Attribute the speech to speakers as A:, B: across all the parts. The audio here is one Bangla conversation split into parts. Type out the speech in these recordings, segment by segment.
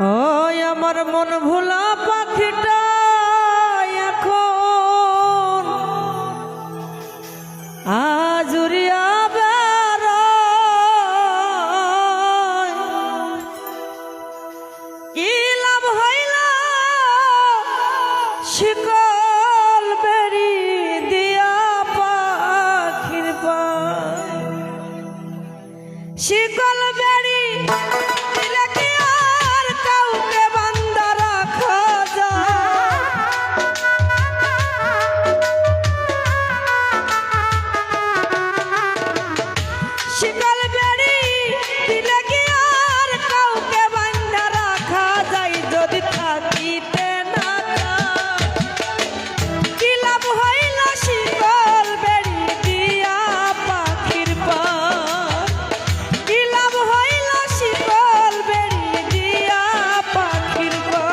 A: ওই আমার মন ভোলা পাখিটা এখন আজুরিয়া বেড়ায়, কি লাভ হইল শিকল বেড়ি দিয়া পাখির পায়, শিকল বেড়ি দিলে কি আর কাউকে বান্ধা রাখা যায়? শিকল বেড়ি দিলে কি আর কাউকে বান্ধা রাখা যায়? যদি থাকিতে না চায়, কি লাভ হইল শিকল বেড়ি দিয়া পাখির পায়, কি লাভ হইল শিকল বেড়ি দিয়া পাখির পায়।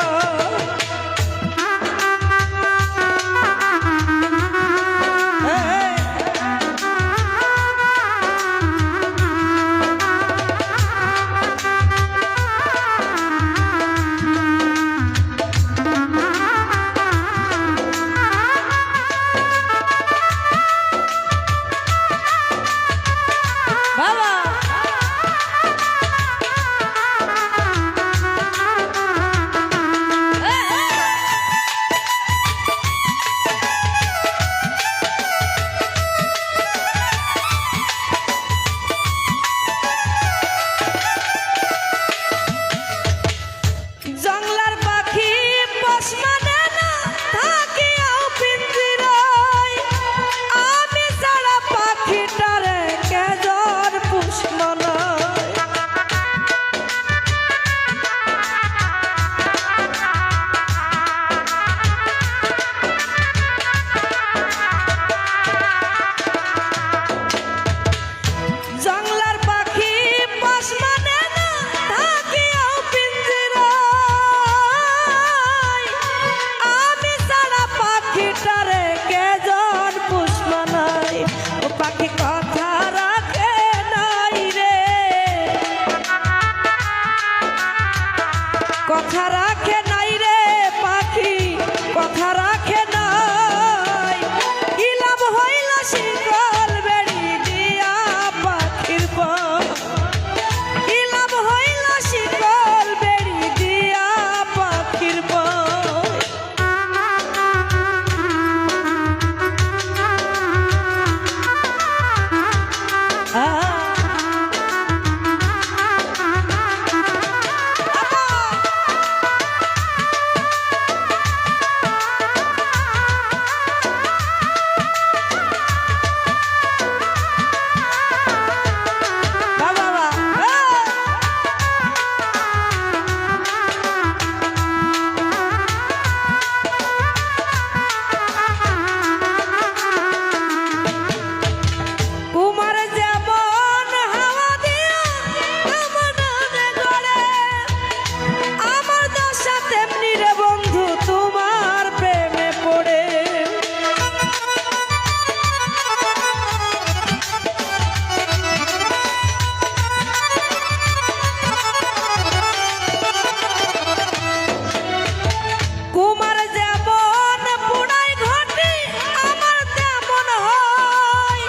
A: বাবা জংলার পাখি পোষ মানে না, থাকিয়াও পিঞ্জিরায়, আমি ছাড়া পাখিটারে কেজন পোষ মানায়? জংলার পাখি পোষ মানে না, থাকিয়াও পিঞ্জিরায়, আমি ছাড়া পাখিটারে কেজন পোষ মানায়? ও পাখি কথা রাখে নাই রে, কথা রাখে নাই রে, পাখি কথা রাখে নাই। কি লাভ হইল শিকল বেড়ি দিয়া পাখির পায়, কি লাভ হইল শিকল বেড়ি দিয়া পাখির পায়। কুমার যেমন হাওয়া দিয়া তেমন আনে গড়ে, আমার দশা তেমনি রে বন্ধু তোমার প্রেমে পড়ে। কুমার যেমন পুড়াই ঘটি আমার তেমন হয়,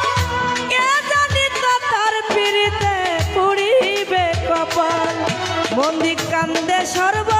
A: কে জানি তো তার পিড়িতে পুড়িবে কপাল, মন্দির কান্দে সর্ব